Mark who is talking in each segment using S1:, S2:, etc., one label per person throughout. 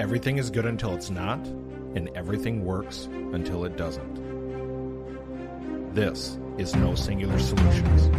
S1: Everything is good until it's not, and everything works until it doesn't. This is No Singular Solutions.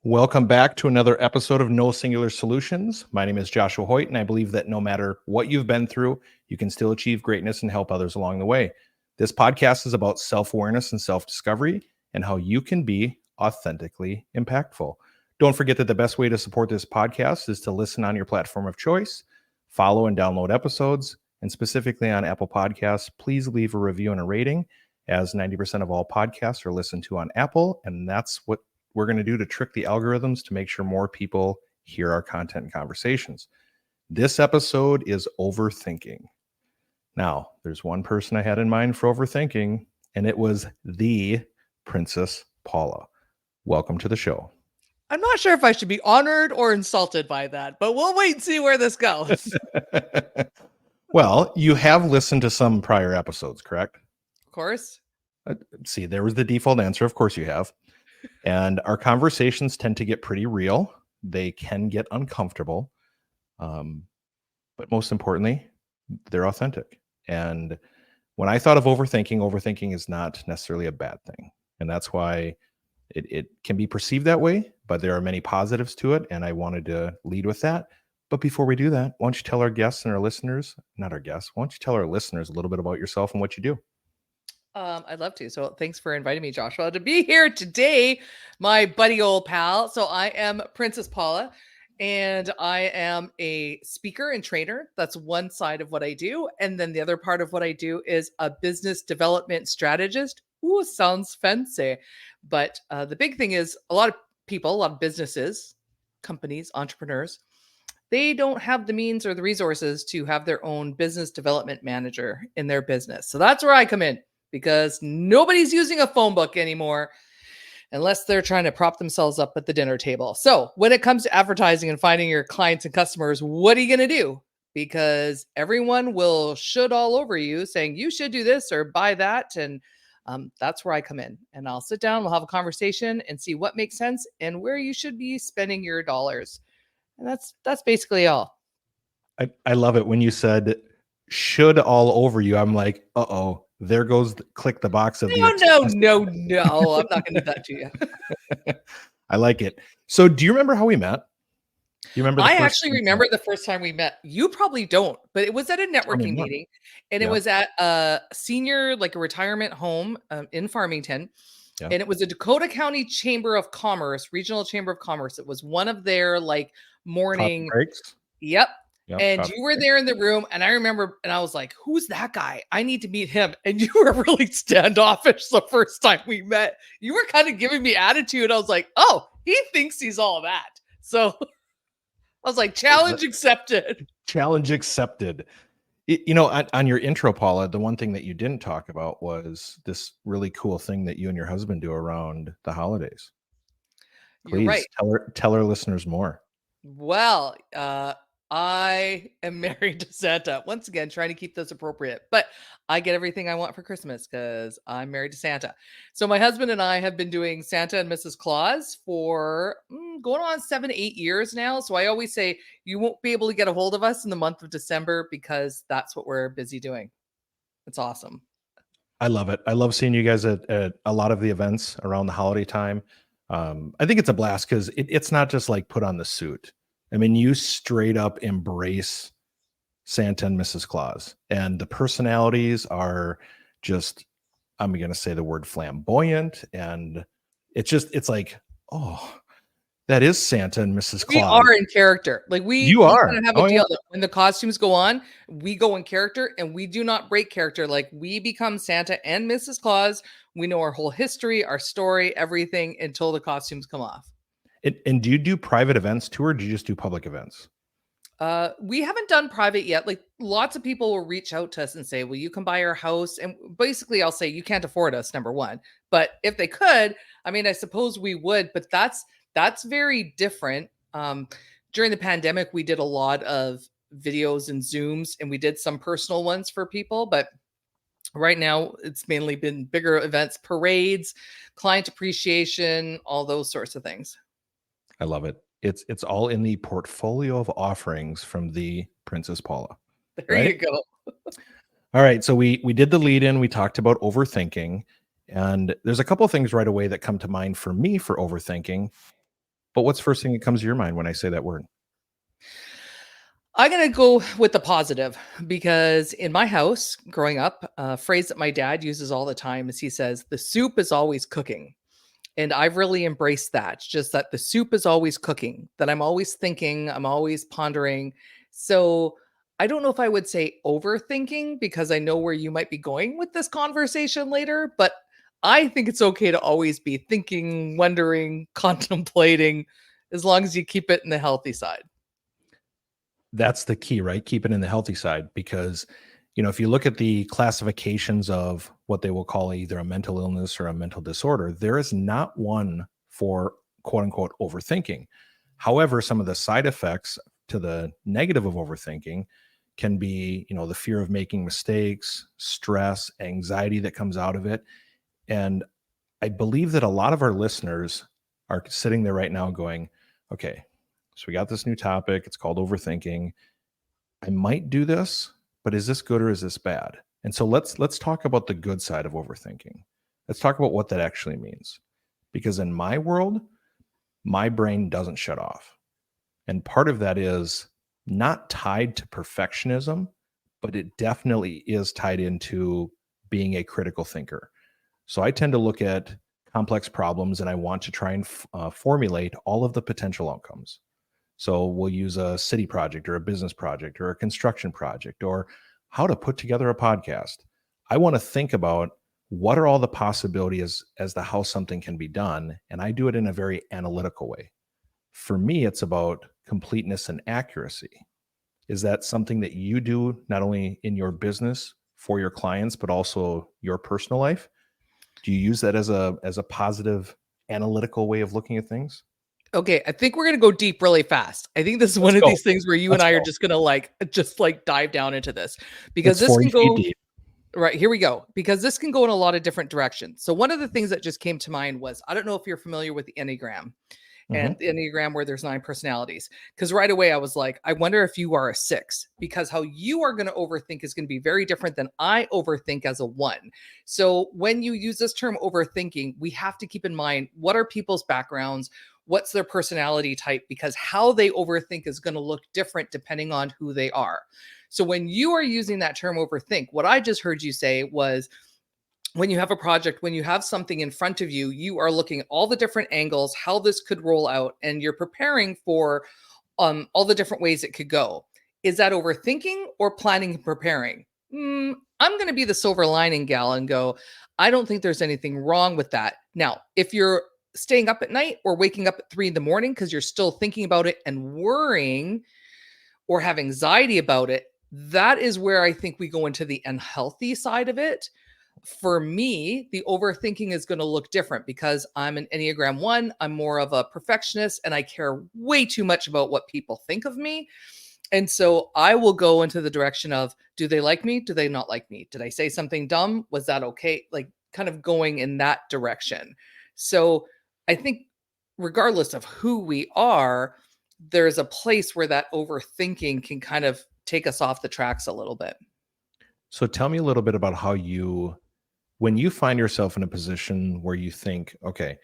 S1: Welcome back to another episode of No Singular Solutions. My name is Joshua Hoyt, and I believe that no matter what you've been through, you can still achieve greatness and help others along the way. This podcast is about self-awareness and self-discovery and how you can be authentically impactful. Don't forget that the best way to support this podcast is to listen on your platform of choice, follow and download episodes, and specifically on Apple Podcasts, please leave a review and a rating, as 90% of all podcasts are listened to on Apple, and that's what we're going to do to trick the algorithms to make sure more people hear our content and conversations. This episode is overthinking. Now, there's one person I had in mind for overthinking, and it was the Princess Paula. Welcome to the show.
S2: I'm not sure if I should be honored or insulted by that, but we'll wait and see where this goes.
S1: Well, you have listened to some prior episodes, correct?
S2: Of course.
S1: See, there was the default answer. Of course you have. And our conversations tend to get pretty real. They can get uncomfortable. But most importantly, they're authentic. And when I thought of overthinking is not necessarily a bad thing. And that's why it can be perceived that way, but there are many positives to it. And I wanted to lead with that. But before we do that, why don't you tell our guests and our listeners, not our guests, why don't you tell our listeners a little bit about yourself and what you do?
S2: I'd love to. So thanks for inviting me, Joshua, to be here today, my buddy old pal. So I am Princess Paula, and I am a speaker and trainer. That's one side of what I do. And then the other part of what I do is a business development strategist. Ooh, sounds fancy. But the big thing is a lot of people, a lot of businesses, companies, entrepreneurs, they don't have the means or the resources to have their own business development manager in their business. So that's where I come in, because nobody's using a phone book anymore unless they're trying to prop themselves up at the dinner table. So when it comes to advertising and finding your clients and customers, what are you going to do? Because everyone will should all over you saying you should do this or buy that. And that's where I come in, and I'll sit down, we'll have a conversation and see what makes sense and where you should be spending your dollars. And that's basically all.
S1: I love it when you said should all over you. I'm like, uh-oh. There goes click the box of
S2: no, I'm not going to do that to you.
S1: I like it. So do you remember how we met? You remember?
S2: I actually remember the first time we met. You probably don't, but it was at a networking meeting, and it was at a senior, like a retirement home in Farmington. Yeah. And it was a Dakota County Chamber of Commerce, Regional Chamber of Commerce. It was one of their like morning breaks. Yep. And you were there in the room, and I remember, and I was like, who's that guy? I need to meet him. And you were really standoffish the first time we met. You were kind of giving me attitude. I was like, oh, he thinks he's all that. So I was like, challenge accepted.
S1: Challenge accepted. You know, on your intro, Paula, the one thing that you didn't talk about was this really cool thing that you and your husband do around the holidays. Please, you're right. Tell our listeners more.
S2: Well, I am married to Santa. Once again, trying to keep this appropriate, but I get everything I want for Christmas because I'm married to Santa. So my husband and I have been doing Santa and Mrs. Claus for going on 7 to 8 years now. So I always say you won't be able to get a hold of us in the month of December because that's what we're busy doing. It's awesome.
S1: I love it. I love seeing you guys at a lot of the events around the holiday time. I think it's a blast because it's not just like put on the suit. I mean, you straight up embrace Santa and Mrs. Claus, and the personalities are just, I'm going to say the word flamboyant. And it's like, oh, that is Santa and Mrs. Claus.
S2: We are in character. Like
S1: you are.
S2: Have a deal that when the costumes go on, we go in character, and we do not break character. Like we become Santa and Mrs. Claus. We know our whole history, our story, everything until the costumes come off.
S1: And do you do private events too, or do you just do public events?
S2: We haven't done private yet. Like lots of people will reach out to us and say, will you come by our house? And basically I'll say, you can't afford us, number one. But if they could, I mean, I suppose we would, but that's very different During the pandemic, we did a lot of videos and Zooms, and we did some personal ones for people, but right now it's mainly been bigger events, parades, client appreciation, all those sorts of things.
S1: I love it. It's all in the portfolio of offerings from the Princess Paula,
S2: There
S1: right?
S2: you go.
S1: All right, so we did the lead in, we talked about overthinking, and there's a couple of things right away that come to mind for me for overthinking. But what's first thing that comes to your mind when I say that word?
S2: I'm going to go with the positive because in my house growing up, a phrase that my dad uses all the time is he says, the soup is always cooking. And I've really embraced that, just that the soup is always cooking, that I'm always thinking, I'm always pondering. So I don't know if I would say overthinking because I know where you might be going with this conversation later, but I think it's okay to always be thinking, wondering, contemplating, as long as you keep it in the healthy side.
S1: That's the key, right? Keep it in the healthy side because, if you look at the classifications of what they will call either a mental illness or a mental disorder, there is not one for quote unquote overthinking. However, some of the side effects to the negative of overthinking can be, the fear of making mistakes, stress, anxiety that comes out of it. And I believe that a lot of our listeners are sitting there right now going, okay, so we got this new topic. It's called overthinking. I might do this, but is this good or is this bad? And so let's talk about the good side of overthinking. Let's talk about what that actually means. Because in my world, my brain doesn't shut off. And part of that is not tied to perfectionism, but it definitely is tied into being a critical thinker. So I tend to look at complex problems and I want to try and formulate all of the potential outcomes. So we'll use a city project or a business project or a construction project or how to put together a podcast. I want to think about what are all the possibilities as to how something can be done. And I do it in a very analytical way. For me, it's about completeness and accuracy. Is that something that you do not only in your business for your clients, but also your personal life? Do you use that as a positive analytical way of looking at things?
S2: Okay, I think we're gonna go deep really fast. I think this is
S1: Let's
S2: one of
S1: go.
S2: these things where you and
S1: Let's
S2: I are
S1: go.
S2: just gonna dive down into this because
S1: It's
S2: this
S1: 40
S2: can
S1: feet
S2: go
S1: deep.
S2: right. Here we go. Because this can go in a lot of different directions. So one of the things that just came to mind was I don't know if you're familiar with the Enneagram and
S1: Mhm.
S2: the Enneagram where there's 9 personalities. Because right away I was like, I wonder if you are a 6, because how you are going to overthink is going to be very different than I overthink as a 1. So when you use this term overthinking, we have to keep in mind what are people's backgrounds, what's their personality type, because how they overthink is going to look different depending on who they are. So when you are using that term overthink, what I just heard you say was when you have a project, when you have something in front of you, you are looking at all the different angles, how this could roll out, and you're preparing for all the different ways it could go. Is that overthinking or planning and preparing? I'm going to be the silver lining gal and go, I don't think there's anything wrong with that. Now, if you're staying up at night or waking up at 3 in the morning because you're still thinking about it and worrying or have anxiety about it, that is where I think we go into the unhealthy side of it. For me, the overthinking is going to look different because I'm an Enneagram 1. I'm more of a perfectionist and I care way too much about what people think of me. And so I will go into the direction of, do they like me? Do they not like me? Did I say something dumb? Was that okay? Like kind of going in that direction. So I think regardless of who we are, there's a place where that overthinking can kind of take us off the tracks a little bit.
S1: So tell me a little bit about how when you find yourself in a position where you think, okay,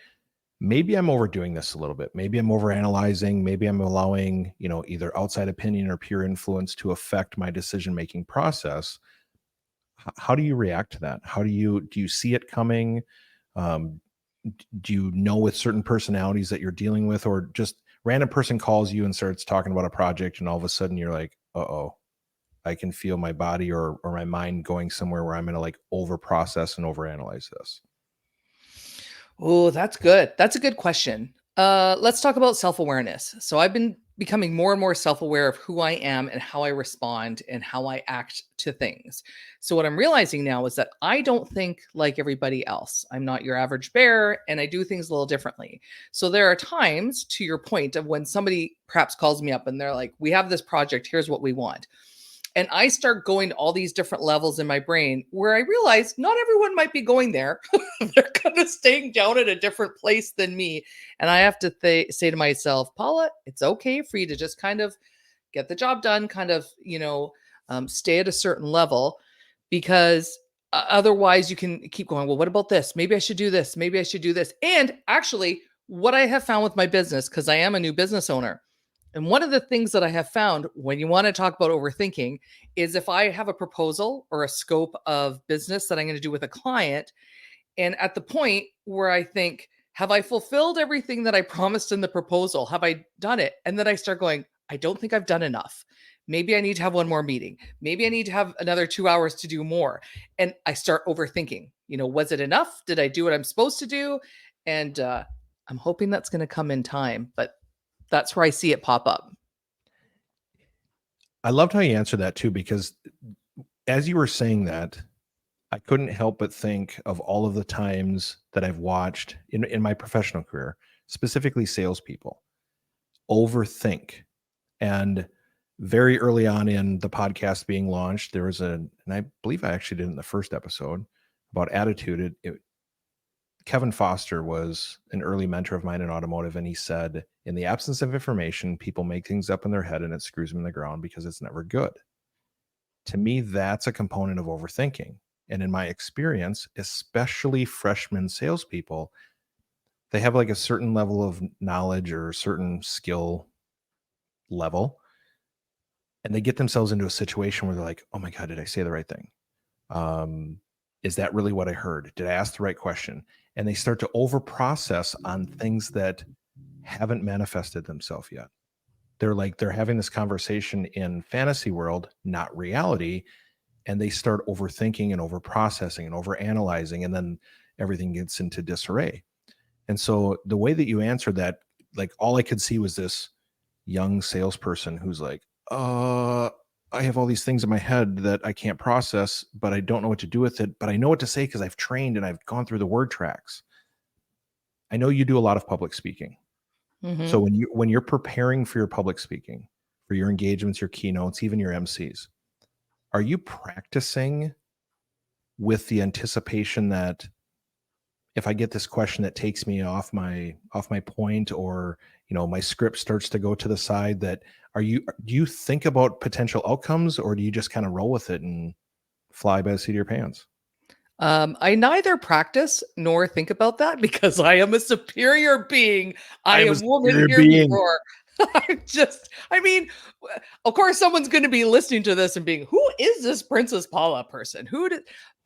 S1: maybe I'm overdoing this a little bit. Maybe I'm overanalyzing. Maybe I'm allowing, either outside opinion or peer influence to affect my decision-making process. How do you react to that? Do you see it coming? Um, do you know with certain personalities that you're dealing with, or just random person calls you and starts talking about a project and all of a sudden you're like, uh-oh, I can feel my body or my mind going somewhere where I'm going to like over process and overanalyze this.
S2: Oh, that's good. That's a good question. Let's talk about self-awareness. So I've been becoming more and more self-aware of who I am and how I respond and how I act to things. So what I'm realizing now is that I don't think like everybody else. I'm not your average bear, and I do things a little differently. So there are times, to your point, of when somebody perhaps calls me up and they're like, we have this project, here's what we want. And I start going to all these different levels in my brain where I realize not everyone might be going there. They're kind of staying down at a different place than me. And I have to say to myself, Paula, it's okay for you to just kind of get the job done, kind of, stay at a certain level, because otherwise you can keep going, well, what about this? Maybe I should do this. Maybe I should do this. And actually, what I have found with my business, because I am a new business owner, and one of the things that I have found when you want to talk about overthinking is if I have a proposal or a scope of business that I'm going to do with a client, and at the point where I think, have I fulfilled everything that I promised in the proposal? Have I done it? And then I start going, I don't think I've done enough. Maybe I need to have one more meeting. Maybe I need to have another 2 hours to do more. And I start overthinking, was it enough? Did I do what I'm supposed to do? And I'm hoping that's going to come in time, but that's where I see it pop up.
S1: I loved how you answered that too, because as you were saying that, I couldn't help but think of all of the times that I've watched in my professional career, specifically salespeople, overthink. And very early on in the podcast being launched, there was and I believe I actually did it in the first episode about attitude. Kevin Foster was an early mentor of mine in automotive, and he said, in the absence of information, people make things up in their head and it screws them in the ground because it's never good. To me, that's a component of overthinking. And in my experience, especially freshman salespeople, they have like a certain level of knowledge or a certain skill level, and they get themselves into a situation where they're like, oh my God, did I say the right thing? Is that really what I heard? Did I ask the right question? And they start to overprocess on things that haven't manifested themselves yet. They're having this conversation in fantasy world, not reality. And they start overthinking and overprocessing and overanalyzing, and then everything gets into disarray. And so the way that you answered that, like all I could see was this young salesperson who's like, I have all these things in my head that I can't process, but I don't know what to do with it. But I know what to say because I've trained and I've gone through the word tracks. I know you do a lot of public speaking. Mm-hmm. So when you're preparing for your public speaking, for your engagements, your keynotes, even your MCs, are you practicing with the anticipation that if I get this question that takes me off my point, or my script starts to go to the side, that do you think about potential outcomes, or do you just kind of roll with it and fly by the seat of your pants?
S2: I neither practice nor think about that because I am a superior being. I am woman here before. Of course, someone's going to be listening to this and being, who is this Princess Paula person?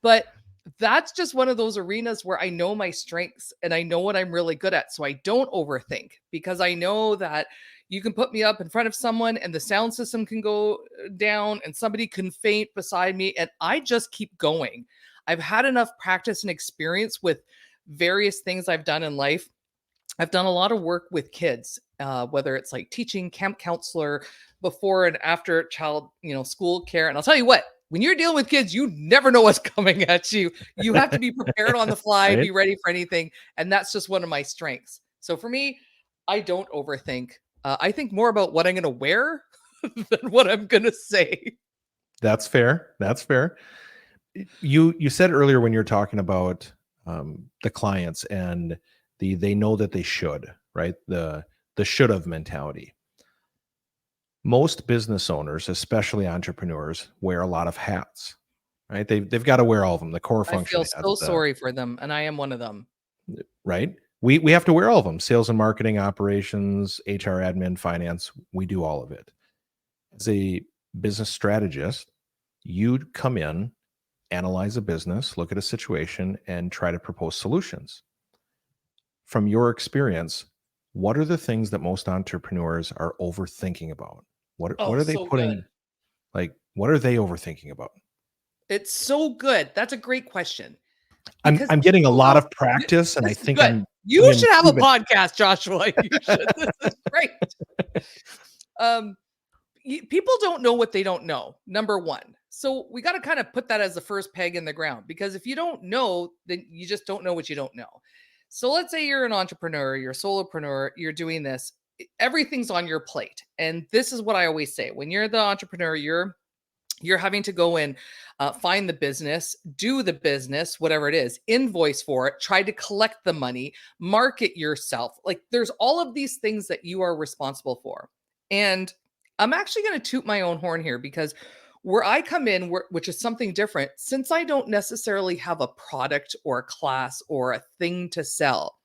S2: But that's just one of those arenas where I know my strengths and I know what I'm really good at. So I don't overthink, because I know that you can put me up in front of someone and the sound system can go down and somebody can faint beside me, and I just keep going. I've had enough practice and experience with various things I've done in life. I've done a lot of work with kids, whether it's like teaching, camp counselor, before and after child, school care. And I'll tell you what, when you're dealing with kids, you never know what's coming at you. You have to be prepared on the fly, right? Be ready for anything. And that's just one of my strengths. So for me, I don't overthink. I think more about what I'm going to wear than what I'm going to say.
S1: That's fair. That's fair. You said earlier when you're talking about the clients and they know that they should, right? The should have mentality. Most business owners, especially entrepreneurs, wear a lot of hats, right? They've got to wear all of them. The core function.
S2: I feel so sorry for them, and I am one of them.
S1: Right? We have to wear all of them. Sales and marketing, operations, HR, admin, finance. We do all of it. As a business strategist, you'd come in, analyze a business, look at a situation, and try to propose solutions. From your experience, what are the things that most entrepreneurs are overthinking about? What are they putting? Good. Like, what are they overthinking about?
S2: It's so good. That's a great question.
S1: I'm getting a lot of practice, and I think
S2: you should have a podcast, Joshua. You should. This is great. People don't know what they don't know, number one. So we got to kind of put that as the first peg in the ground, because if you don't know, then you just don't know what you don't know. So let's say you're an entrepreneur, you're a solopreneur, you're doing this, everything's on your plate. And this is what I always say: when you're the entrepreneur, you're having to go in, find the business, do the business, whatever it is, invoice for it, try to collect the money, market yourself. Like, there's all of these things that you are responsible for. And I'm actually going to toot my own horn here, because where I come in, which is something different, since I don't necessarily have a product or a class or a thing to sell,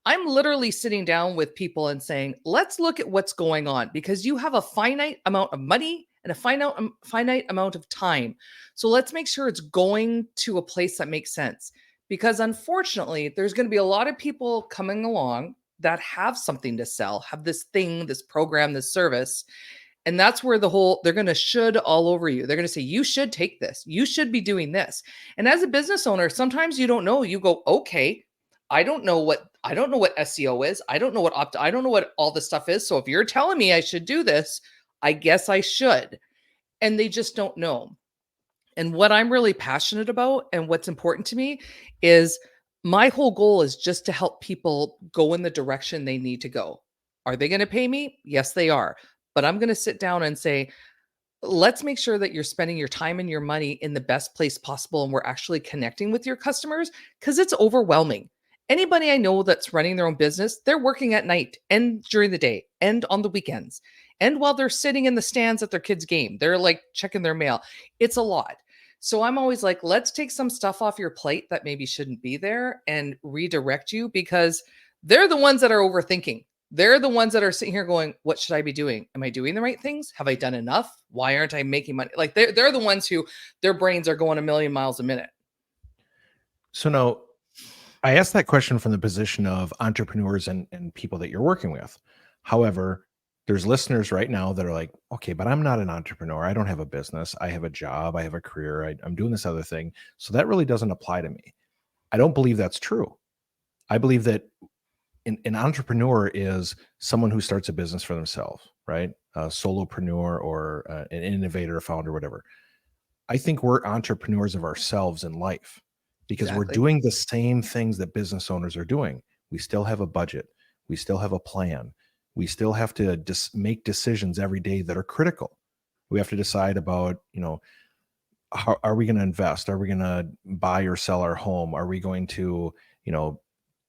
S2: I'm literally sitting down with people and saying, let's look at what's going on, because you have a finite amount of money and a finite amount of time. So let's make sure it's going to a place that makes sense. Because unfortunately, there's going to be a lot of people coming along that have something to sell, have this thing, this program, this service. And that's where they're going to should all over you. They're going to say, you should take this. You should be doing this. And as a business owner, sometimes you don't know. You go, okay, I don't know what SEO is. I don't know I don't know what all this stuff is. So if you're telling me I should do this, I guess I should. And they just don't know. And what I'm really passionate about and what's important to me is, my whole goal is just to help people go in the direction they need to go. Are they going to pay me? Yes, they are. But I'm going to sit down and say, let's make sure that you're spending your time and your money in the best place possible. And we're actually connecting with your customers, because it's overwhelming. Anybody I know that's running their own business, they're working at night and during the day and on the weekends. And while they're sitting in the stands at their kids' game, they're like checking their mail. It's a lot. So I'm always like, let's take some stuff off your plate that maybe shouldn't be there and redirect you, because they're the ones that are overthinking. They're the ones that are sitting here going, what should I be doing? Am I doing the right things? Have I done enough? Why aren't I making money? Like, they're the ones who their brains are going a million miles a minute.
S1: So now, I asked that question from the position of entrepreneurs and people that you're working with. However, there's listeners right now that are like, okay, but I'm not an entrepreneur. I don't have a business. I have a job. I have a career. I'm doing this other thing. So that really doesn't apply to me. I don't believe that's true. I believe that an entrepreneur is someone who starts a business for themselves, right? A solopreneur or an innovator, founder, whatever. I think we're entrepreneurs of ourselves in life, because we're doing the same things that business owners are doing. We still have a budget. We still have a plan. We still have to make decisions every day that are critical. We have to decide about, how are we going to invest? Are we going to buy or sell our home? Are we going to,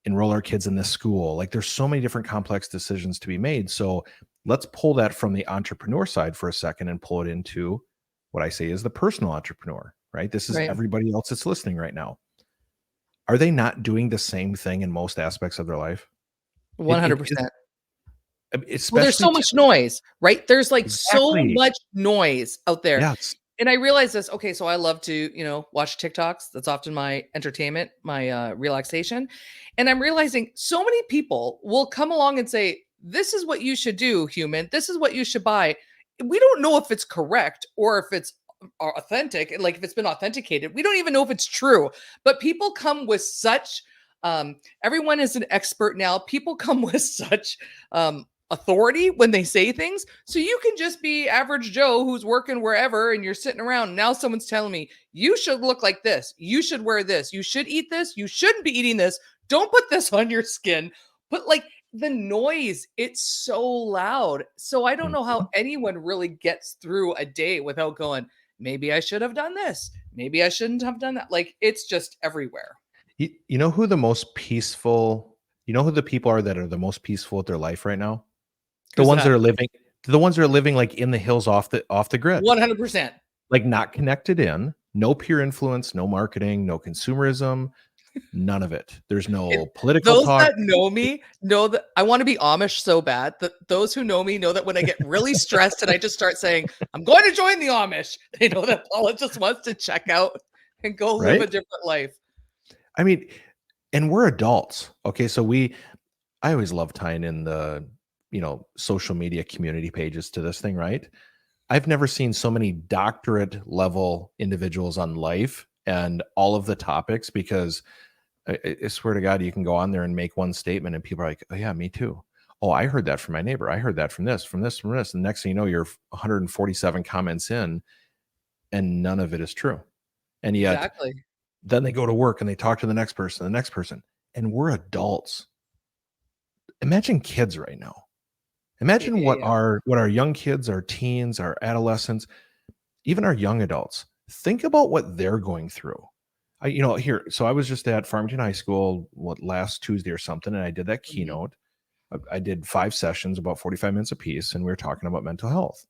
S1: enroll our kids in this school? Like, there's so many different complex decisions to be made. So let's pull that from the entrepreneur side for a second and pull it into what I say is the personal entrepreneur, right? This is everybody else that's listening right now. Are they not doing the same thing in most aspects of their life?
S2: 100%.
S1: Well,
S2: there's so much noise, right? There's like so much noise out there.
S1: Yes.
S2: And I realize this. Okay, so I love to, watch TikToks. That's often my entertainment, my relaxation. And I'm realizing so many people will come along and say, this is what you should do, human. This is what you should buy. We don't know if it's correct or if it's authentic. Like, if it's been authenticated, we don't even know if it's true. But people come with such, everyone is an expert now. People come with such authority when they say things. So you can just be average Joe who's working wherever and you're sitting around. Now someone's telling me, you should look like this. You should wear this. You should eat this. You shouldn't be eating this. Don't put this on your skin. But like, the noise, it's so loud. So I don't know how anyone really gets through a day without going, maybe I should have done this. Maybe I shouldn't have done that. Like, it's just everywhere.
S1: You know who the most peaceful, who the people are that are the most peaceful with their life right now? The ones that are living like in the hills off the grid.
S2: 100%.
S1: Like, not connected in, no peer influence, no marketing, no consumerism, none of it. There's no political
S2: those
S1: talk.
S2: That know me know that I want to be Amish so bad. That those who know me know that when I get really stressed and I just start saying, I'm going to join the Amish, they know that Paula just wants to check out and go live a different life.
S1: I mean, and we're adults. Okay. So I always love tying in the, social media community pages to this thing, right? I've never seen so many doctorate level individuals on life and all of the topics, because I swear to God, you can go on there and make one statement and people are like, oh yeah, me too. Oh, I heard that from my neighbor. I heard that from this, from this, from this. And the next thing you know, you're 147 comments in and none of it is true. And yet
S2: Exactly.
S1: then they go to work and they talk to the next person, and we're adults. Imagine kids right now. Imagine what
S2: Yeah.
S1: our young kids, our teens, our adolescents, even our young adults, think about what they're going through. So I was just at Farmington High School, last Tuesday or something, and I did that
S2: Mhm.
S1: keynote. I did 5 sessions, about 45 minutes apiece, and we were talking about mental health.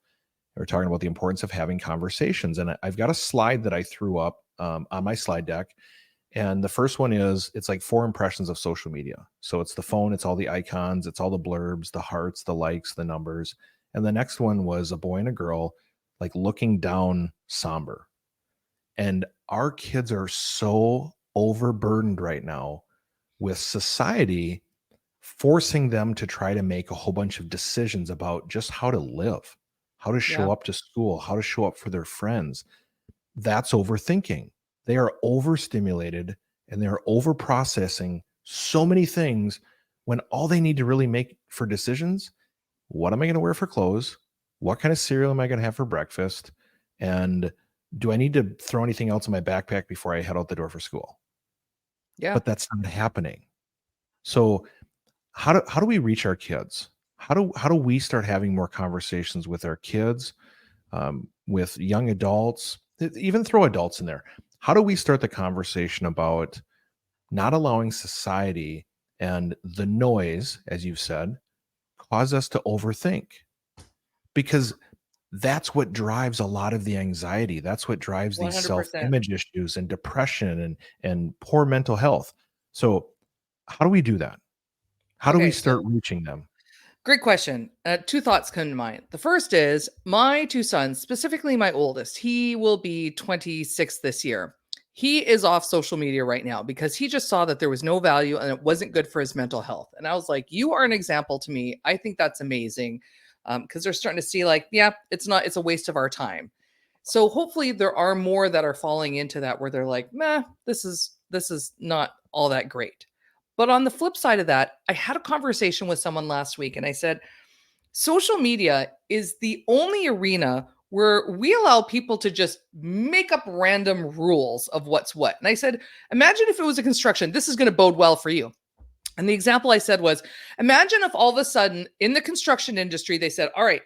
S1: We were talking about the importance of having conversations. And I've got a slide that I threw up on my slide deck. And the first one it's like 4 impressions of social media. So it's the phone, it's all the icons, it's all the blurbs, the hearts, the likes, the numbers. And the next one was a boy and a girl, like looking down somber. And our kids are so overburdened right now with society forcing them to try to make a whole bunch of decisions about just how to live, how to show
S2: Yeah.
S1: up to school, how to show up for their friends. That's overthinking. They are overstimulated and they're overprocessing so many things when all they need to really make for decisions, what am I going to wear for clothes? What kind of cereal am I going to have for breakfast? And do I need to throw anything else in my backpack before I head out the door for school?
S2: Yeah.
S1: But that's not happening. So how do we reach our kids? How do we start having more conversations with our kids, with young adults, even throw adults in there? How do we start the conversation about not allowing society and the noise, as you've said, cause us to overthink? Because that's what drives a lot of the anxiety. That's what drives these
S2: 100%.
S1: self-image issues and depression and poor mental health. So how do we do that? How do we
S2: Okay,
S1: start
S2: so
S1: reaching them?
S2: great question. 2 thoughts come to mind. The first is my 2 sons, specifically my oldest, he will be 26 this year. He is off social media right now because he just saw that there was no value and it wasn't good for his mental health. And I was like, "You are an example to me. I think that's amazing." Because they're starting to see like, yeah, it's a waste of our time. So hopefully there are more that are falling into that where they're like, "Meh, this is not all that great." But on the flip side of that, I had a conversation with someone last week and I said, social media is the only arena where we allow people to just make up random rules of what's what. And I said, imagine if it was a construction, this is going to bode well for you. And the example I said was, imagine if all of a sudden in the construction industry, they said, all right,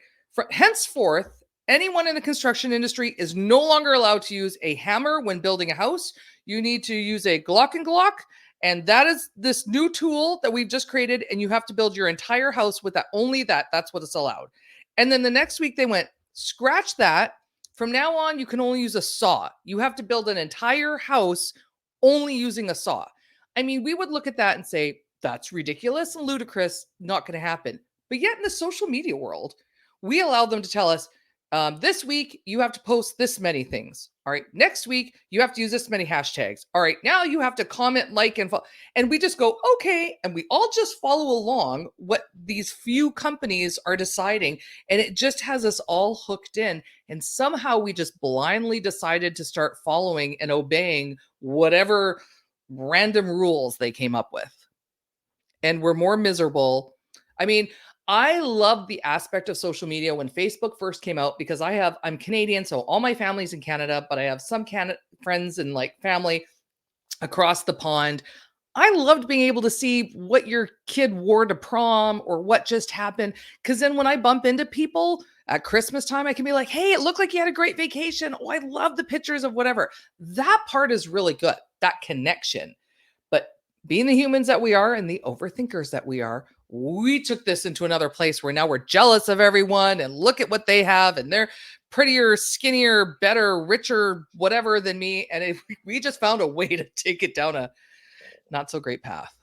S2: henceforth, anyone in the construction industry is no longer allowed to use a hammer when building a house. You need to use a Glock and Glock. And that is this new tool that we've just created. And you have to build your entire house with that. Only that. That's what it's allowed. And then the next week they went, scratch that. From now on, you can only use a saw. You have to build an entire house only using a saw. I mean, we would look at that and say, that's ridiculous and ludicrous, not going to happen. But yet in the social media world, we allow them to tell us, this week you have to post this many things. All right. Next week you have to use this many hashtags. All right. Now you have to comment, like, and follow. And we just go, okay. And we all just follow along what these few companies are deciding. And it just has us all hooked in. And somehow we just blindly decided to start following and obeying whatever random rules they came up with. And we're more miserable. I mean, I love the aspect of social media when Facebook first came out because I'm Canadian, so all my family's in Canada, but I have some friends and like family across the pond. I loved being able to see what your kid wore to prom or what just happened. Because then when I bump into people at Christmas time, I can be like, hey, it looked like you had a great vacation. Oh, I love the pictures of whatever. That part is really good, that connection. But being the humans that we are and the overthinkers that we are, we took this into another place where now we're jealous of everyone and look at what they have and they're prettier, skinnier, better, richer, whatever than me. And we just found a way to take it down a not so great path.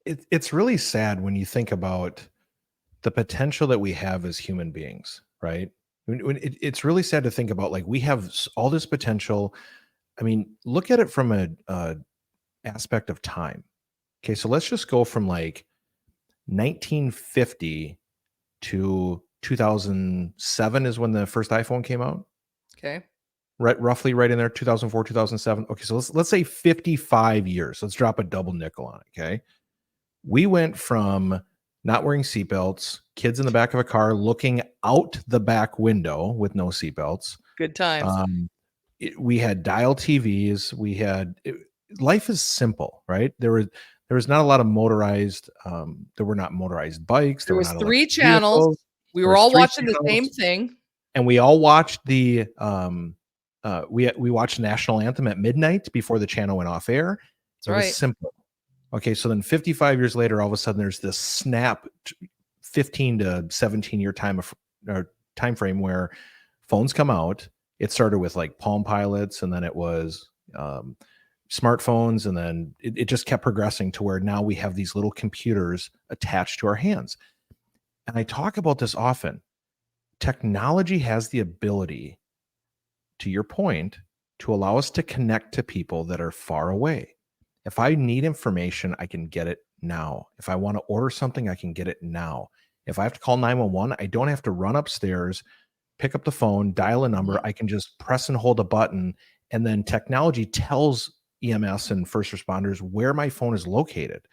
S1: It's really sad when you think about the potential that we have as human beings, right? It's really sad to think about, like, we have all this potential. I mean, look at it from a aspect of time. Okay, so let's just go from like 1950 to 2007 is when the first iPhone came out.
S2: Okay.
S1: Right, roughly right in there, 2004, 2007. Okay, so let's say 55 years. Let's drop a double nickel on it, okay? We went from not wearing seatbelts, kids in the back of a car looking out the back window with no seatbelts.
S2: Good times.
S1: We had dial TVs. Life is simple, right? There was not a lot of motorized. There were not motorized bikes.
S2: There
S1: There were
S2: was
S1: not
S2: 3
S1: electric
S2: channels.
S1: vehicles.
S2: We
S1: There
S2: were
S1: was
S2: all
S1: 3
S2: watching the same
S1: channels,
S2: thing.
S1: and we all watched we watched the national anthem at midnight before the channel went off air.
S2: That's
S1: It
S2: right.
S1: was simple. Okay, so then 55 years later, all of a sudden, there's this snap, 15 to 17 year time frame where phones come out. It started with like Palm Pilots, and then it was smartphones, and then it just kept progressing to where now we have these little computers attached to our hands. And I talk about this often. Technology has the ability, to your point, to allow us to connect to people that are far away. If I need information, I can get it now. If I want to order something, I can get it now. If I have to call 911, I don't have to run upstairs, pick up the phone, dial a number. I can just press and hold a button, and then technology tells EMS and first responders where my phone is located.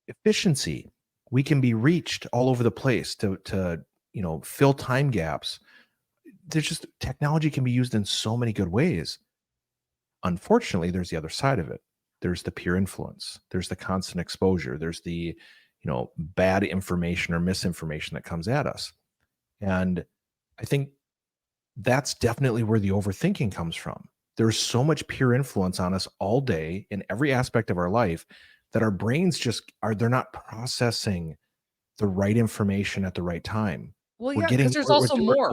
S1: Efficiency. We can be reached all over the place to fill time gaps. There's just technology can be used in so many good ways. Unfortunately, there's the other side of it. There's the peer influence. There's the constant exposure. There's the bad information or misinformation that comes at us. And I think that's definitely where the overthinking comes from. There's so much peer influence on us all day in every aspect of our life that our brains they're not processing the right information at the right time.
S2: Well, yeah, because there's also more.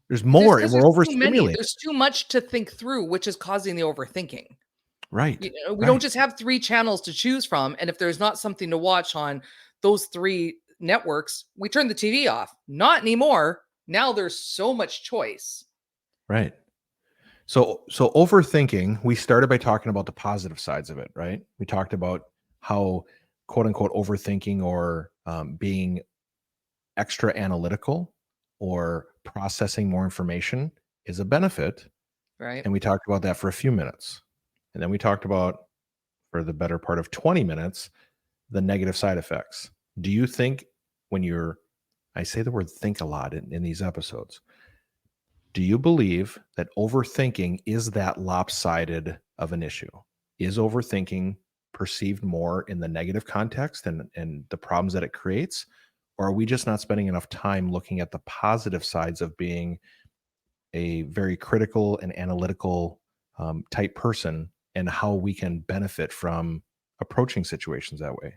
S1: There's more, and we're overstimulated.
S2: There's too much to think through, which is causing the overthinking.
S1: Right.
S2: We don't just have 3 channels to choose from. And if there's not something to watch on those 3 networks, we turn the TV off. Not anymore. Now there's so much choice.
S1: Right. So overthinking, we started by talking about the positive sides of it, right? We talked about how, quote unquote, overthinking or being extra analytical or processing more information is a benefit.
S2: Right.
S1: And we talked about that for a few minutes. And then we talked about, for the better part of 20 minutes, the negative side effects. Do you think I say the word think a lot in these episodes. Do you believe that overthinking is that lopsided of an issue? Is overthinking perceived more in the negative context and the problems that it creates? Or are we just not spending enough time looking at the positive sides of being a very critical and analytical type person, and how we can benefit from approaching situations that way?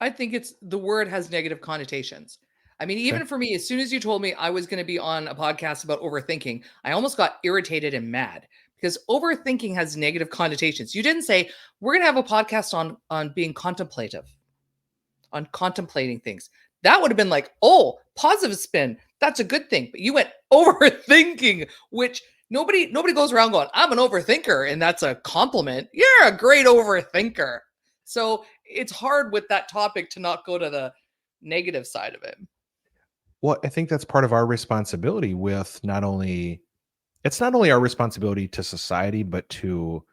S2: I think the word has negative connotations. I mean, even for me, as soon as you told me I was going to be on a podcast about overthinking, I almost got irritated and mad because overthinking has negative connotations. You didn't say we're going to have a podcast on being contemplative, on contemplating things. That would have been like, oh, positive spin. That's a good thing. But you went overthinking, which nobody goes around going, I'm an overthinker, and that's a compliment. You're a great overthinker. So it's hard with that topic to not go to the negative side of it.
S1: Well, I think that's part of our responsibility with it's not only our responsibility to society, but to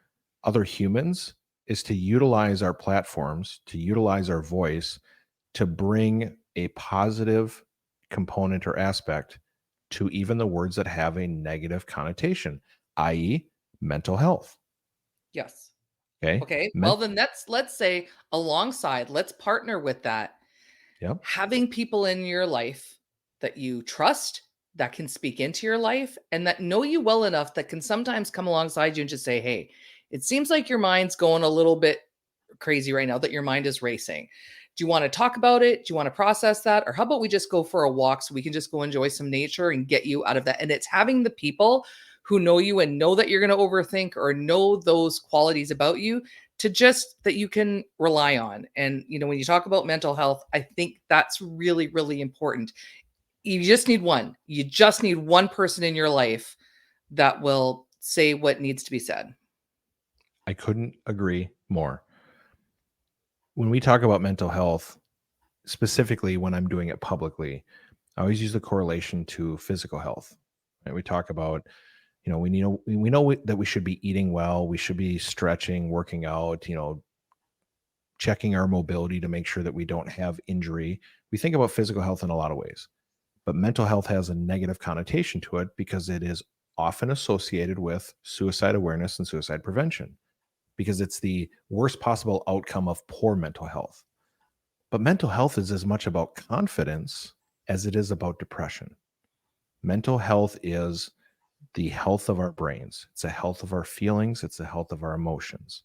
S1: other humans, is to utilize our platforms, to utilize our voice, to bring a positive component or aspect to even the words that have a negative connotation, i.e., mental health.
S2: Yes.
S1: Okay.
S2: Well, then let's say alongside, let's partner with that.
S1: Yep.
S2: Having people in your life that you trust, that can speak into your life, and that know you well enough that can sometimes come alongside you and just say, hey, it seems like your mind's going a little bit crazy right now, that your mind is racing. Do you want to talk about it? Do you want to process that? Or how about we just go for a walk so we can just go enjoy some nature and get you out of that? And it's having the people who know you and know that you're going to overthink or know those qualities about you to just that you can rely on. And, when you talk about mental health, I think that's really, really important. You just need one. You just need one person in your life that will say what needs to be said.
S1: I couldn't agree more. When we talk about mental health, specifically when I'm doing it publicly, I always use the correlation to physical health. Right? We talk about, we know that we should be eating well, we should be stretching, working out, checking our mobility to make sure that we don't have injury. We think about physical health in a lot of ways, but mental health has a negative connotation to it because it is often associated with suicide awareness and suicide prevention, because it's the worst possible outcome of poor mental health. But mental health is as much about confidence as it is about depression. Mental health is the health of our brains. It's the health of our feelings. It's the health of our emotions.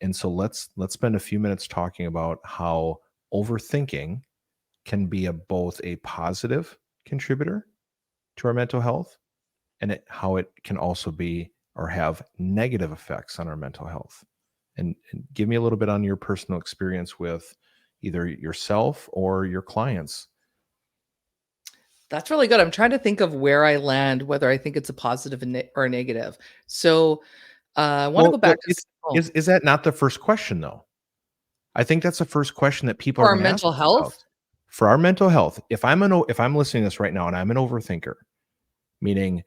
S1: And so let's spend a few minutes talking about how overthinking can be both a positive contributor to our mental health, and how it can also be or have negative effects on our mental health. And give me a little bit on your personal experience with either yourself or your clients.
S2: That's really good. I'm trying to think of where I land, whether I think it's a positive or a negative. So I want to go back to
S1: is that not the first question though? I think that's the first question that people
S2: for
S1: are
S2: our
S1: going to ask
S2: mental health.
S1: For our mental health. If I'm listening to this right now and I'm an overthinker, meaning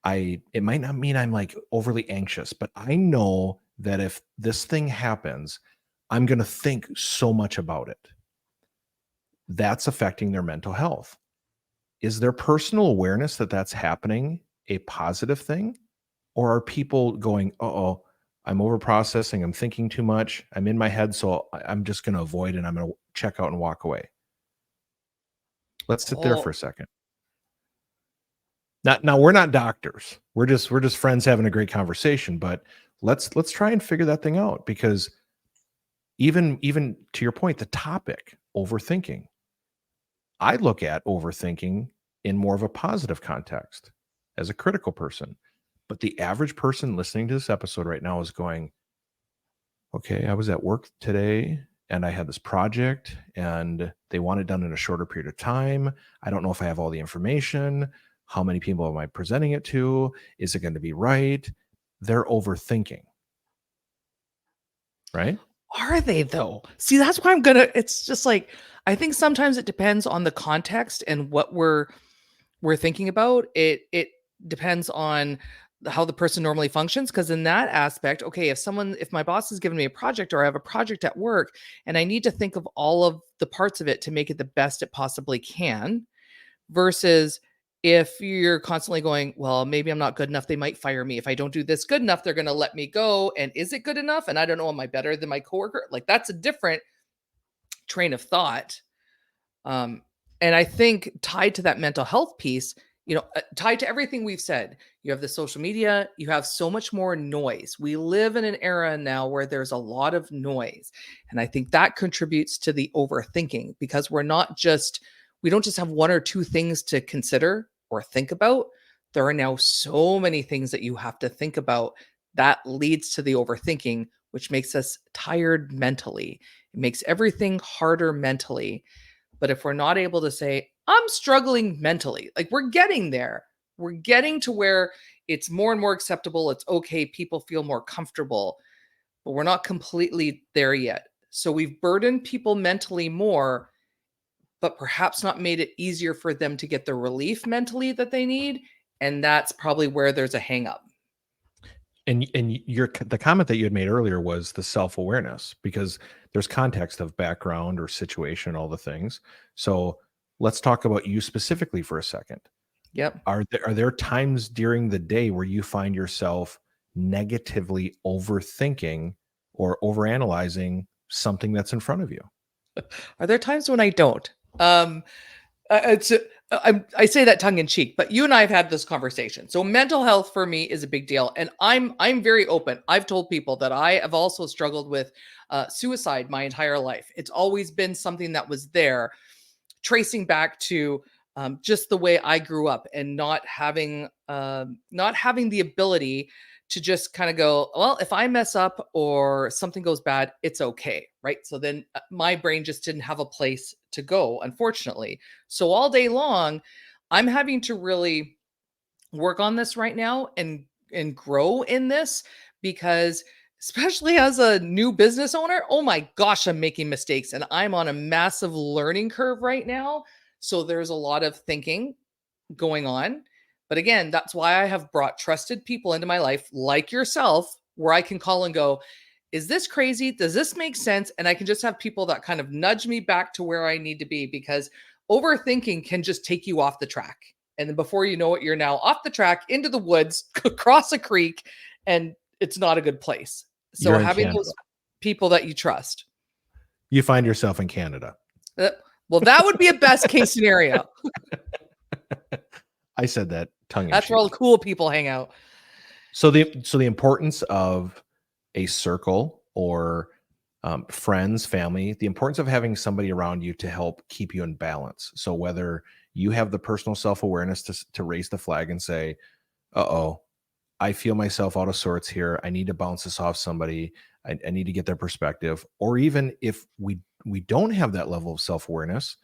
S1: it might not mean I'm like overly anxious, but I know that if this thing happens, I'm going to think so much about it. That's affecting their mental health. Is their personal awareness that that's happening a positive thing? Or are people going, uh-oh, I'm over processing, I'm thinking too much, I'm in my head, so I'm just going to avoid and I'm going to check out and walk away? Let's sit there for a second. Now we're not doctors. We're just friends having a great conversation, but let's try and figure that thing out, because even to your point, the topic, overthinking, I look at overthinking in more of a positive context as a critical person. But the average person listening to this episode right now is going, okay, I was at work today and I had this project and they want it done in a shorter period of time. I don't know if I have all the information. How many people am I presenting it to? Is it going to be right? They're overthinking. Right?
S2: Are they though? See, that's why it's just like, I think sometimes it depends on the context and what we're thinking about. It depends on how the person normally functions. Because in that aspect, okay, if my boss has given me a project or I have a project at work and I need to think of all of the parts of it to make it the best it possibly can, versus if you're constantly going, well, maybe I'm not good enough, they might fire me. If I don't do this good enough, they're going to let me go. And is it good enough? And I don't know, am I better than my coworker? Like, that's a different train of thought. And I think tied to that mental health piece, tied to everything we've said, you have the social media, you have so much more noise. We live in an era now where there's a lot of noise. And I think that contributes to the overthinking, because we don't just have one or two things to consider or think about. There are now so many things that you have to think about that leads to the overthinking, which makes us tired mentally. It makes everything harder mentally. But if we're not able to say, I'm struggling mentally, like, we're getting there. We're getting to where it's more and more acceptable. It's okay. People feel more comfortable, but we're not completely there yet. So we've burdened people mentally more, but perhaps not made it easier for them to get the relief mentally that they need. And that's probably where there's a hang up.
S1: And the comment that you had made earlier was the self-awareness, because there's context of background or situation, all the things. So let's talk about you specifically for a second.
S2: Yep.
S1: Are there times during the day where you find yourself negatively overthinking or overanalyzing something that's in front of you?
S2: Are there times when I don't? I say that tongue in cheek, but you and I have had this conversation. So mental health for me is a big deal, and I'm very open. I've told people that I have also struggled with suicide my entire life. It's always been something that was there, tracing back to just the way I grew up, and not having the ability to just kind of go, well, if I mess up or something goes bad, it's okay, right? So then my brain just didn't have a place to go, unfortunately. So all day long, I'm having to really work on this right now and grow in this, because especially as a new business owner, oh my gosh, I'm making mistakes and I'm on a massive learning curve right now. So there's a lot of thinking going on. But again, that's why I have brought trusted people into my life like yourself, where I can call and go, is this crazy? Does this make sense? And I can just have people that kind of nudge me back to where I need to be, because overthinking can just take you off the track. And then before you know it, you're now off the track into the woods, across a creek, and it's not a good place. So
S1: You're in
S2: having
S1: Canada.
S2: those people that you trust.
S1: You find yourself in Canada.
S2: Well, that would be a best case scenario.
S1: I said that tongue in
S2: That's where all
S1: cheek.
S2: the cool people hang out.
S1: So the importance of a circle or friends, family, the importance of having somebody around you to help keep you in balance. So whether you have the personal self-awareness to raise the flag and say, uh-oh, I feel myself out of sorts here. I need to bounce this off somebody. I need to get their perspective. Or even if we don't have that level of self-awareness,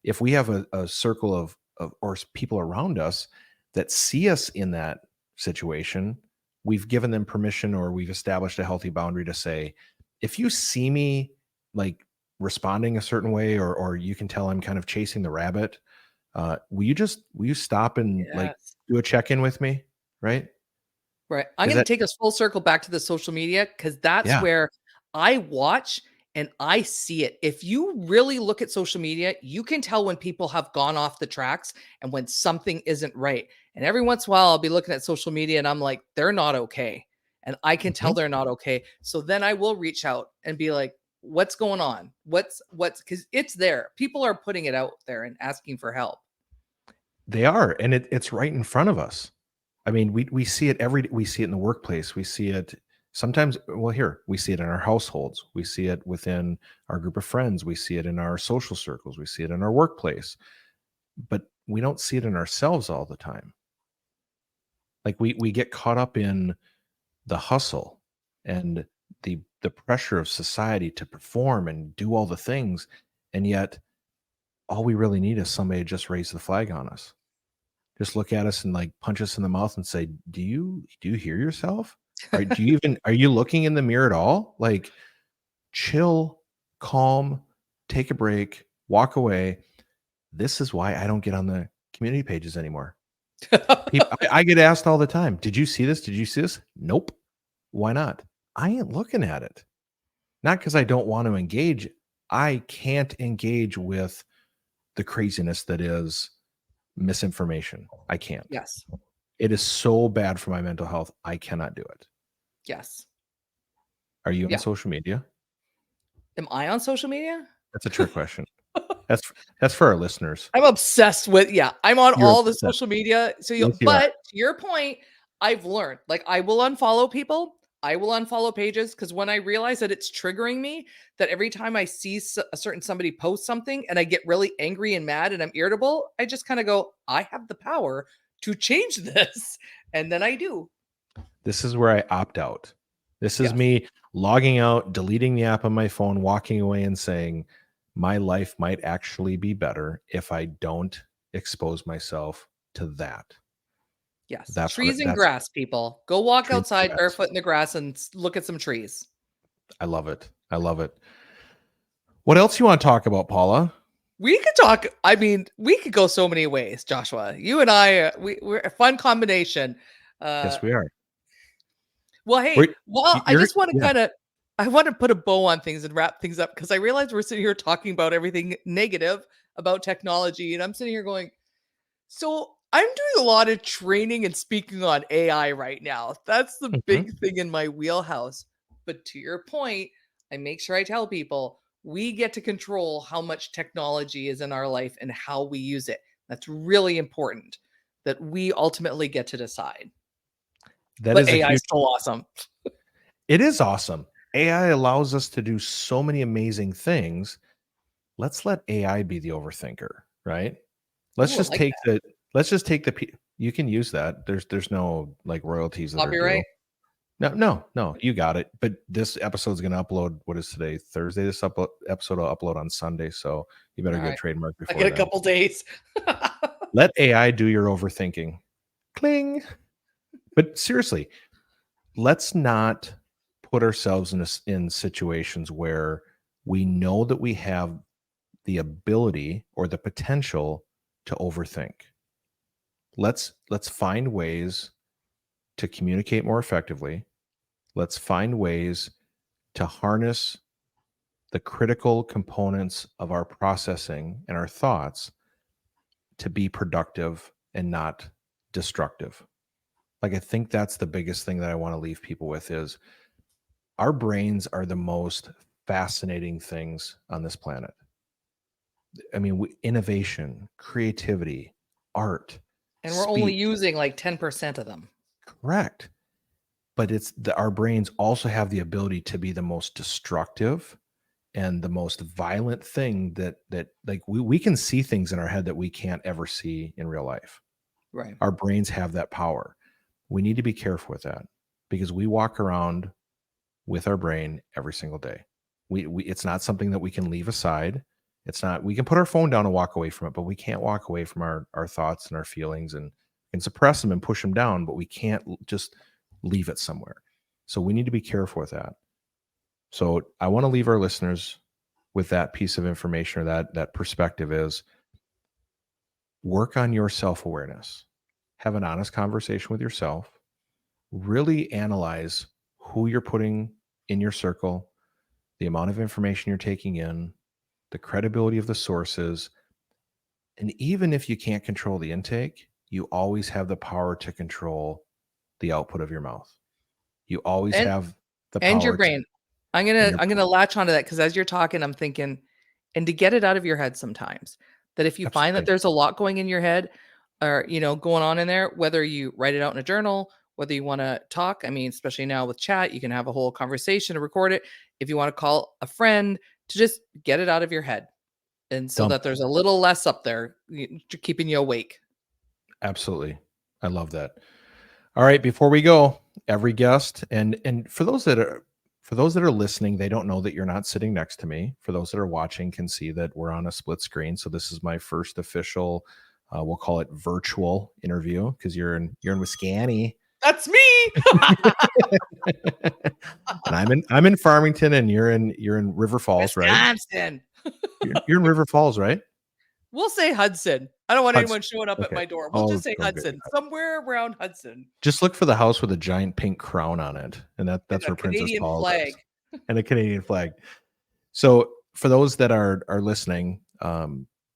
S1: if we have a circle of or people around us that see us in that situation, we've given them permission, or we've established a healthy boundary to say, if you see me like responding a certain way, or you can tell I'm kind of chasing the rabbit, will you stop and like
S2: Yes.
S1: do a check-in with me? Right.
S2: Right. I'm
S1: Is
S2: going to
S1: that,
S2: take us full circle back to the social media, because that's
S1: yeah,
S2: where I watch and I see it. If you really look at social media, you can tell when people have gone off the tracks and when something isn't right. And every once in a while, I'll be looking at social media and I'm like, they're not okay. And I can tell
S1: mhm.
S2: they're not okay. So then I will reach out and be like, what's going on? What's, because it's there. People are putting it out there and asking for help.
S1: They are, and it's right in front of us. I mean, we see it we see it in the workplace. We see it sometimes. Well, here we see it in our households. We see it within our group of friends. We see it in our social circles. We see it in our workplace, but we don't see it in ourselves all the time. Like we get caught up in the hustle and the pressure of society to perform and do all the things, and yet all we really need is somebody to just raise the flag on us. Just look at us and like punch us in the mouth and say, do you hear yourself? Are you looking in the mirror at all? Like, chill, calm, take a break, walk away. This is why I don't get on the community pages anymore. I get asked all the time, did you see this? Did you see this? Nope. Why not? I ain't looking at it. Not because I don't want to engage. I can't engage with the craziness that is misinformation. I can't.
S2: Yes.
S1: It is so bad for my mental health. I cannot do it.
S2: Yes.
S1: Are you
S2: Yeah.
S1: on social media?
S2: Am I on social media?
S1: That's a trick question. That's for our listeners.
S2: I'm obsessed with, I'm on
S1: You're
S2: all the
S1: obsessed.
S2: social media. So
S1: Yes, you
S2: but
S1: are.
S2: to your point, I've learned, like, I will unfollow people. I will unfollow pages, because when I realize that it's triggering me, that every time I see a certain somebody post something and I get really angry and mad and I'm irritable, I just kind of go, I have the power to change this. And then I do.
S1: This is where I opt out. This is
S2: Yes.
S1: me logging out, deleting the app on my phone, walking away and saying, my life might actually be better if I don't expose myself to that.
S2: Yes.
S1: That's
S2: Trees and grass, people. Go walk outside barefoot in the grass and look at some trees.
S1: I love it. I love it. What else you want to talk about, Paula?
S2: We could talk. I mean, we could go so many ways, Joshua. You and I, we're a fun combination.
S1: Yes, we are.
S2: Well, hey, I just want to
S1: yeah.
S2: I want to put a bow on things and wrap things up, because I realize we're sitting here talking about everything negative about technology. And I'm sitting here going, so I'm doing a lot of training and speaking on AI right now. That's the big thing in my wheelhouse. But to your point, I make sure I tell people we get to control how much technology is in our life and how we use it. That's really important, that we ultimately get to decide.
S1: That
S2: But
S1: is
S2: AI is still awesome.
S1: It is awesome. AI allows us to do so many amazing things. Let's let AI be the overthinker, right? Let's
S2: Ooh, I
S1: just
S2: like
S1: take
S2: that.
S1: the you can use that. There's no like royalties that are due.
S2: Copyright.
S1: No, you got it. But this episode's going to upload. What is today? Thursday. This episode will upload on Sunday, so you better
S2: All
S1: get a
S2: right.
S1: trademark
S2: I
S1: before
S2: get a
S1: then.
S2: couple days.
S1: Let AI do your overthinking. Cling. But seriously, let's not put ourselves in situations where we know that we have the ability or the potential to overthink. Let's find ways to communicate more effectively. Let's find ways to harness the critical components of our processing and our thoughts to be productive and not destructive. Like, I think that's the biggest thing that I want to leave people with is our brains are the most fascinating things on this planet. I mean, innovation, creativity, art,
S2: And we're only
S1: speech.
S2: using like 10% of them.
S1: Correct. But our brains also have the ability to be the most destructive and the most violent thing that like we can see things in our head that we can't ever see in real life.
S2: Right.
S1: Our brains have that power. We need to be careful with that because we walk around with our brain every single day. We it's not something that we can leave aside. It's not, we can put our phone down and walk away from it, but we can't walk away from our thoughts and our feelings and suppress them and push them down, but we can't just leave it somewhere. So we need to be careful with that. So I want to leave our listeners with that piece of information, or that perspective is work on your self-awareness. Have an honest conversation with yourself. Really analyze who you're putting in your circle, the amount of information you're taking in, the credibility of the sources. And even if you can't control the intake, you always have the power to control the output of your mouth. You always have the power.
S2: And your brain. I'm gonna latch onto that because as you're talking, I'm thinking, and to get it out of your head sometimes. That if you find that there's a lot going in your head, or going on in there, whether you write it out in a journal, whether you want to talk. I mean, especially now with chat, you can have a whole conversation to record it. If you want to call a friend, to just get it out of your head, and so that there's a little less up there keeping you awake.
S1: Absolutely. I love that. All right, before we go, every guest, and for those that are listening, they don't know that you're not sitting next to me. For those that are watching, can see that we're on a split screen. So this is my first official, we'll call it virtual interview, because you're in Wisconsin.
S2: That's me.
S1: And I'm in Farmington, and you're in River Falls,
S2: Wisconsin.
S1: Right? You're in River Falls, right?
S2: We'll say Hudson. I don't want anyone showing up at my door. We'll just say Hudson.
S1: Okay.
S2: Somewhere around Hudson.
S1: Just look for the house with a giant pink crown on it, and that's where Princess Paula is. And a Canadian flag. So for those that are listening,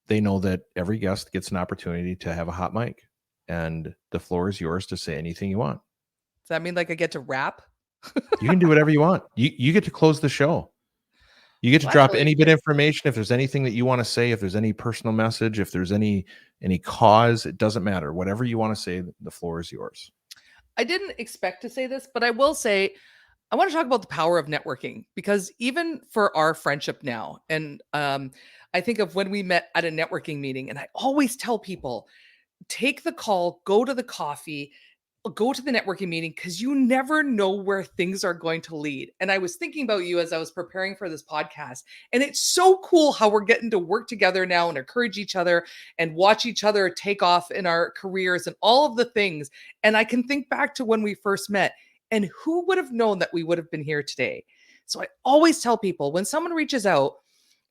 S1: they know that every guest gets an opportunity to have a hot mic, and the floor is yours to say anything you want.
S2: Does that mean like I get to rap?
S1: You can do whatever you want. You get to close the show. You get to drop any bit of information. If there's anything that you want to say, if there's any personal message, if there's any cause, it doesn't matter. Whatever you want to say, the floor is yours.
S2: I didn't expect to say this, but I will say, I want to talk about the power of networking, because even for our friendship now, and I think of when we met at a networking meeting, and I always tell people, take the call, go to the coffee, go to the networking meeting, because you never know where things are going to lead. And I was thinking about you as I was preparing for this podcast, and it's so cool how we're getting to work together now and encourage each other and watch each other take off in our careers and all of the things. And I can think back to when we first met, and who would have known that we would have been here today? So I always tell people, when someone reaches out,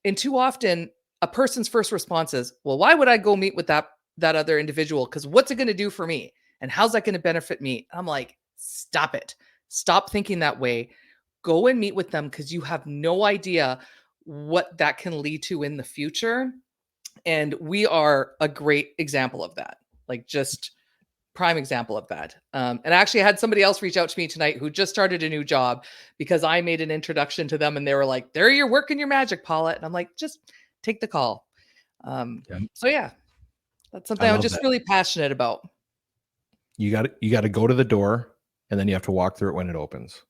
S2: and too often a person's first response is, well, why would I go meet with that other individual? Because what's it going to do for me? And how's that going to benefit me? I'm like, stop it. Stop thinking that way. Go and meet with them, because you have no idea what that can lead to in the future. And we are a great example of that. Like, just prime example of that. And actually I had somebody else reach out to me tonight who just started a new job, because I made an introduction to them, and they were like, there you're working your magic, Paula. And I'm like, just take the call. So yeah, that's something I'm just really passionate about.
S1: You got to go to the door, and then you have to walk through it when it opens.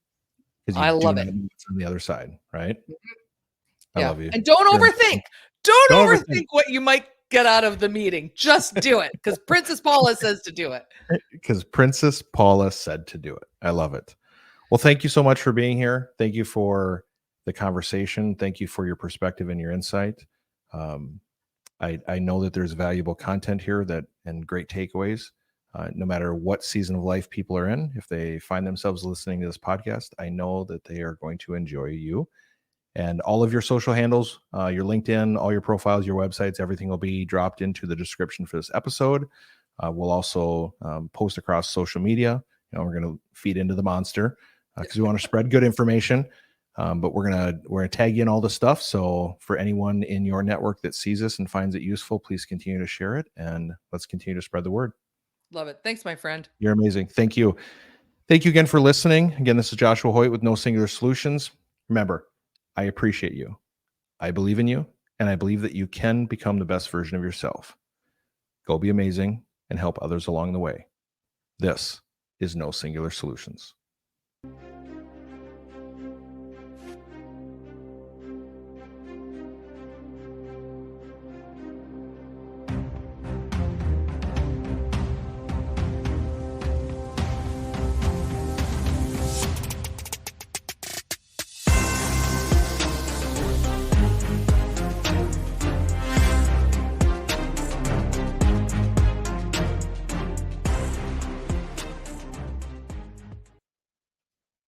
S2: I love it.
S1: It's on the other side, right?
S2: Mm-hmm.
S1: I love you.
S2: And don't overthink. Don't overthink what you might get out of the meeting. Just do it, because Princess Paula says to do it.
S1: Because Princess Paula said to do it. I love it. Well, thank you so much for being here. Thank you for the conversation. Thank you for your perspective and your insight. I know that there's valuable content here and great takeaways. No matter what season of life people are in, if they find themselves listening to this podcast, I know that they are going to enjoy you. And all of your social handles, your LinkedIn, all your profiles, your websites, everything will be dropped into the description for this episode. We'll also post across social media. We're going to feed into the monster because we want to spread good information. But we're gonna tag you in all the stuff. So for anyone in your network that sees this and finds it useful, please continue to share it, and let's continue to spread the word.
S2: Love it. Thanks, my friend.
S1: You're amazing. Thank you. Thank you again for listening. Again, this is Joshua Hoyt with No Singular Solutions. Remember, I appreciate you. I believe in you, and I believe that you can become the best version of yourself. Go be amazing and help others along the way. This is No Singular Solutions.